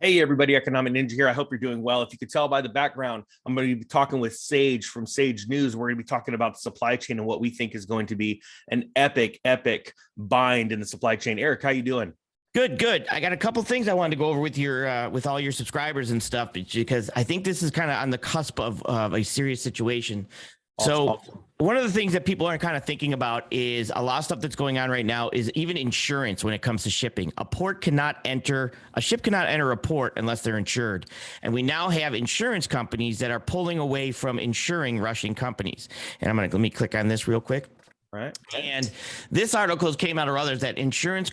Hey everybody, Economic Ninja here. I hope you're doing well. If you could tell by the background, I'm going to be talking with Sage from Sage News. We're going to be talking about the supply chain and what we think is going to be an epic bind in the supply chain. Eric, how you doing? Good. I got a couple things I wanted to go over with with all your subscribers and stuff, because I think this is kind of on the cusp of a serious situation. Awesome. One of the things that people aren't kind of thinking about is a lot of stuff that's going on right now is even insurance when it comes to shipping. A ship cannot enter a port unless they're insured. And we now have insurance companies that are pulling away from insuring Russian companies. And let me click on this real quick. Right. And this article came out of others that insurance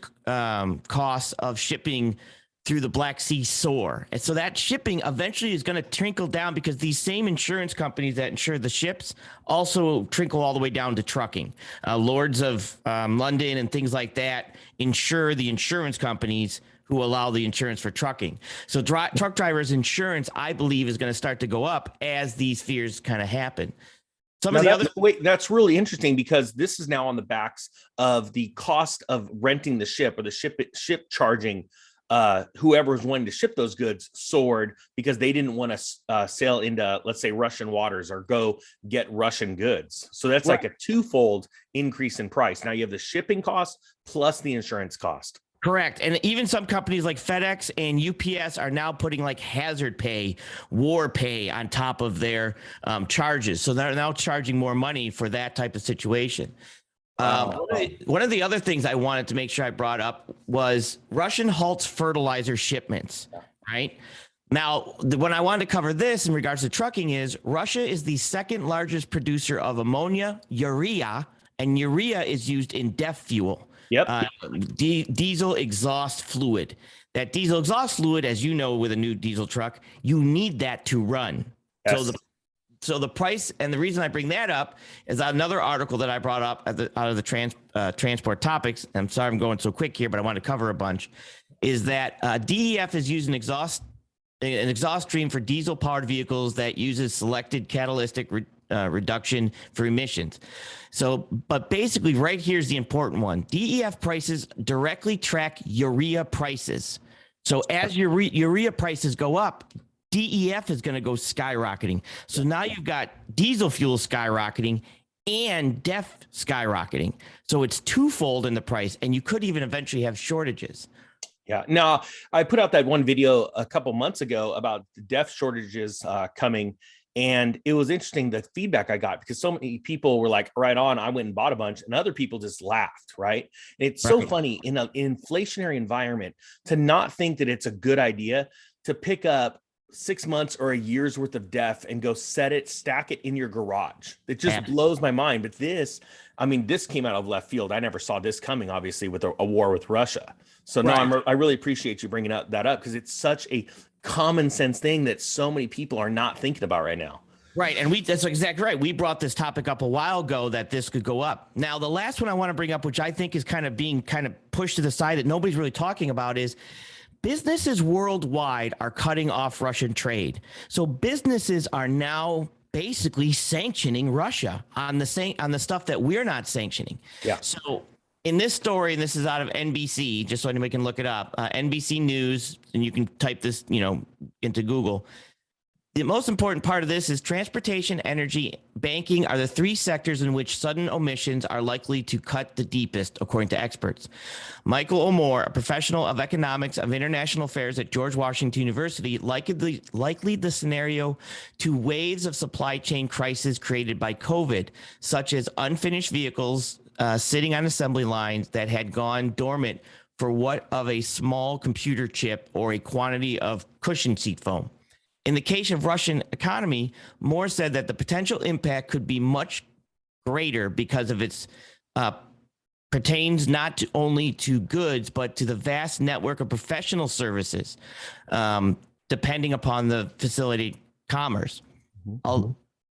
costs of shipping through the Black Sea soar. And so that shipping eventually is going to trickle down because these same insurance companies that insure the ships also trickle all the way down to trucking. Lords of London and things like that insure the insurance companies who allow the insurance for trucking. So truck drivers' insurance, I believe, is going to start to go up as these fears kind of happen. That's really interesting because this is now on the backs of the cost of renting the ship or the ship charging. Whoever was wanting to ship those goods soared because they didn't want to sail into, let's say, Russian waters or go get Russian goods. So that's like a twofold increase in price. Now you have the shipping cost plus the insurance cost. Correct. And even some companies like FedEx and UPS are now putting like hazard pay, war pay on top of their charges. So they're now charging more money for that type of situation. One of the other things I wanted to make sure I brought up was Russian halts fertilizer shipments, right? Now, when I wanted to cover this in regards to trucking is Russia is the second largest producer of ammonia, urea, and urea is used in DEF fuel. Yep. Diesel exhaust fluid. That diesel exhaust fluid, as you know, with a new diesel truck, you need that to run. Yes. So the price, and the reason I bring that up is another article that I brought up out of the transport topics. I'm sorry I'm going so quick here, but I want to cover a bunch. Is that DEF is using an exhaust stream for diesel-powered vehicles that uses selected catalytic reduction for emissions. So, but basically, right here's the important one: DEF prices directly track urea prices. So as urea prices go up, DEF is going to go skyrocketing. So now you've got diesel fuel skyrocketing and DEF skyrocketing. So it's twofold in the price, and you could even eventually have shortages. Yeah. Now, I put out that one video a couple months ago about the DEF shortages coming, and it was interesting the feedback I got because so many people were like, right on, I went and bought a bunch, and other people just laughed, right? And it's so funny in an inflationary environment to not think that it's a good idea to pick up 6 months or a year's worth of DEF and go stack it in your garage. It just blows my mind. But this came out of left field. I never saw this coming, obviously, with a war with Russia. So no, I really appreciate you bringing that up because it's such a common sense thing that so many people are not thinking about right now. Right. And that's exactly right. We brought this topic up a while ago that this could go up. Now, the last one I want to bring up, which I think is kind of being pushed to the side that nobody's really talking about, is businesses worldwide are cutting off Russian trade. So businesses are now basically sanctioning Russia on the stuff that we're not sanctioning. Yeah. So in this story, and this is out of NBC, just so anybody can look it up, NBC News, and you can type this, into Google. The most important part of this is transportation, energy, banking are the three sectors in which sudden omissions are likely to cut the deepest, according to experts. Michael O'More, a professional of economics of international affairs at George Washington University, likely the scenario to waves of supply chain crisis created by COVID, such as unfinished vehicles sitting on assembly lines that had gone dormant for what of a small computer chip or a quantity of cushion seat foam. In the case of Russian economy, Moore said that the potential impact could be much greater because of its pertains not only to goods, but to the vast network of professional services, depending upon the facility commerce.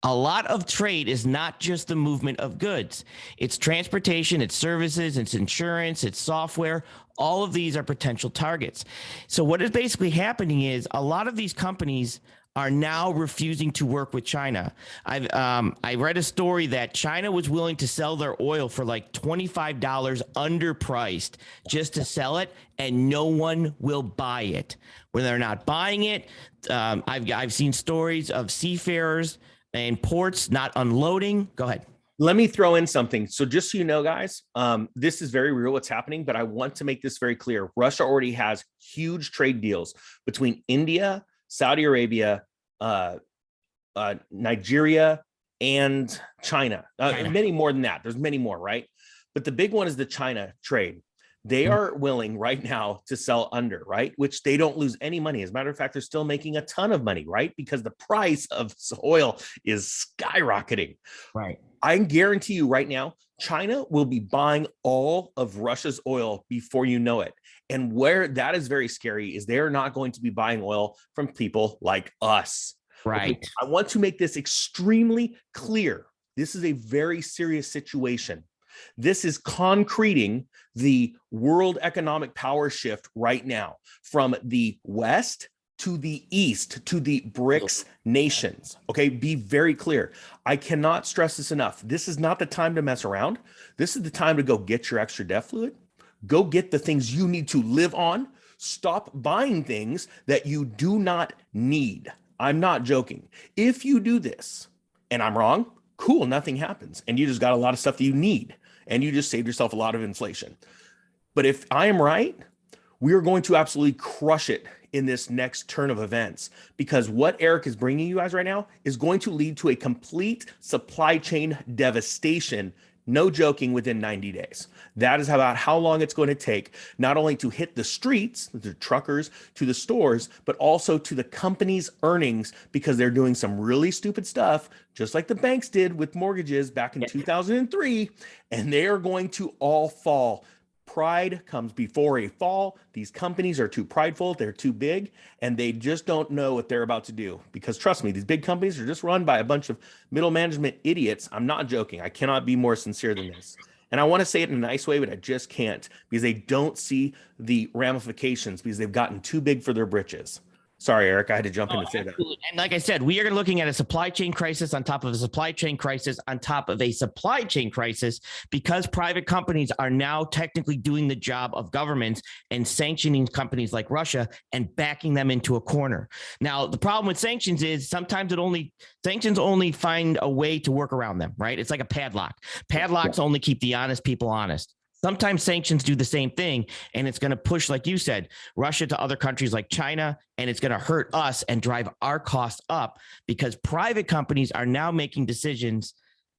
A lot of trade is not just the movement of goods. It's transportation, it's services, it's insurance, it's software. All of these are potential targets. So what is basically happening is a lot of these companies are now refusing to work with China. I read a story that China was willing to sell their oil for like $25 underpriced just to sell it, and no one will buy it. When they're not buying it, I've seen stories of seafarers and ports not unloading. Go ahead. Let me throw in something. So just so you know, guys, this is very real what's happening, but I want to make this very clear. Russia already has huge trade deals between India, Saudi Arabia, Nigeria, and China. Many more than that. There's many more, right? But the big one is the China trade. They are willing right now to sell under, right? Which they don't lose any money. As a matter of fact, they're still making a ton of money, right? Because the price of oil is skyrocketing. Right. I guarantee you right now, China will be buying all of Russia's oil before you know it. And where that is very scary is they're not going to be buying oil from people like us. Right. Okay? I want to make this extremely clear. This is a very serious situation. This is concreting the world economic power shift right now from the West to the East, to the BRICS nations. Okay, be very clear. I cannot stress this enough. This is not the time to mess around. This is the time to go get your extra debt fluid. Go get the things you need to live on. Stop buying things that you do not need. I'm not joking. If you do this and I'm wrong, cool, nothing happens. And you just got a lot of stuff that you need. And you just saved yourself a lot of inflation. But if I am right, we are going to absolutely crush it in this next turn of events, because what Eric is bringing you guys right now is going to lead to a complete supply chain devastation. No joking, within 90 days. That is about how long it's going to take, not only to hit the streets, the truckers, to the stores, but also to the company's earnings, because they're doing some really stupid stuff, just like the banks did with mortgages back in 2003, and they are going to all fall. Pride comes before a fall. These companies are too prideful. They're too big, and they just don't know what they're about to do. Because trust me, these big companies are just run by a bunch of middle management idiots. I'm not joking. I cannot be more sincere than this. And I want to say it in a nice way, but I just can't, because they don't see the ramifications, because they've gotten too big for their britches. Sorry, Eric, I had to jump in and say that. And like I said, we are looking at a supply chain crisis on top of a supply chain crisis on top of a supply chain crisis, because private companies are now technically doing the job of governments and sanctioning companies like Russia and backing them into a corner. Now, the problem with sanctions is sometimes sanctions only find a way to work around them, right? It's like a padlock. Padlocks only keep the honest people honest. Sometimes sanctions do the same thing, and it's going to push, like you said, Russia to other countries like China, and it's going to hurt us and drive our costs up, because private companies are now making decisions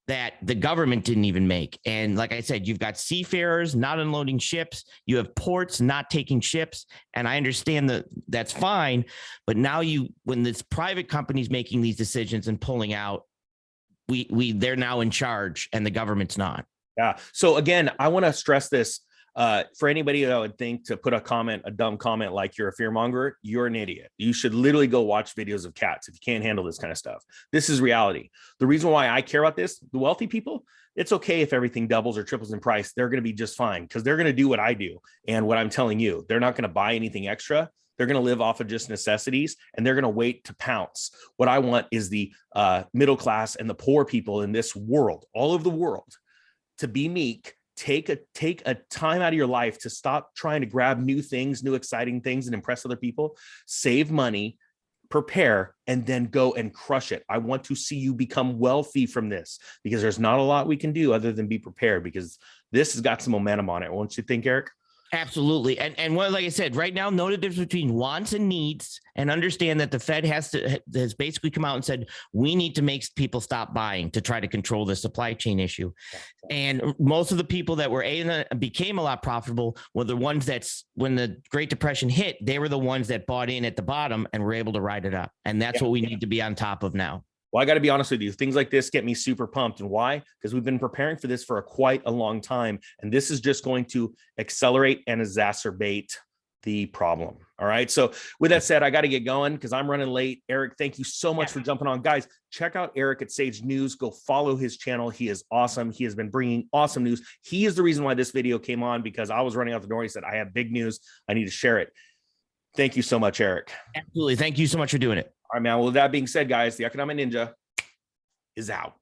that the government didn't even make. And like I said, you've got seafarers not unloading ships, you have ports not taking ships, and I understand that that's fine, but now when this private company's making these decisions and pulling out, they're now in charge and the government's not. Yeah. So again, I want to stress this for anybody that would think to put a dumb comment like you're a fearmonger, you're an idiot. You should literally go watch videos of cats if you can't handle this kind of stuff. This is reality. The reason why I care about this, the wealthy people, it's okay if everything doubles or triples in price. They're going to be just fine, because they're going to do what I do. And what I'm telling you, they're not going to buy anything extra. They're going to live off of just necessities, and they're going to wait to pounce. What I want is the middle class and the poor people in this world, all over the world, to be meek, take a time out of your life to stop trying to grab new things, new exciting things, and impress other people. Save money, prepare, and then go and crush it. I want to see you become wealthy from this, because there's not a lot we can do other than be prepared, because this has got some momentum on it. Won't you think, Eric? Absolutely. And what, like I said, right now, know the difference between wants and needs, and understand that the Fed has basically come out and said, we need to make people stop buying to try to control the supply chain issue. And most of the people that became a lot profitable were the ones when the Great Depression hit, they were the ones that bought in at the bottom and were able to ride it up. And that's what we need to be on top of now. Well, I got to be honest with you. Things like this get me super pumped. And why? Because we've been preparing for this for quite a long time. And this is just going to accelerate and exacerbate the problem. All right. So with that said, I got to get going because I'm running late. Eric, thank you so much for jumping on. Guys, check out Eric at Sage News. Go follow his channel. He is awesome. He has been bringing awesome news. He is the reason why this video came on, because I was running out the door. He said, I have big news. I need to share it. Thank you so much, Eric. Absolutely. Thank you so much for doing it. All right, man. Well, with that being said, guys, the Economic Ninja is out.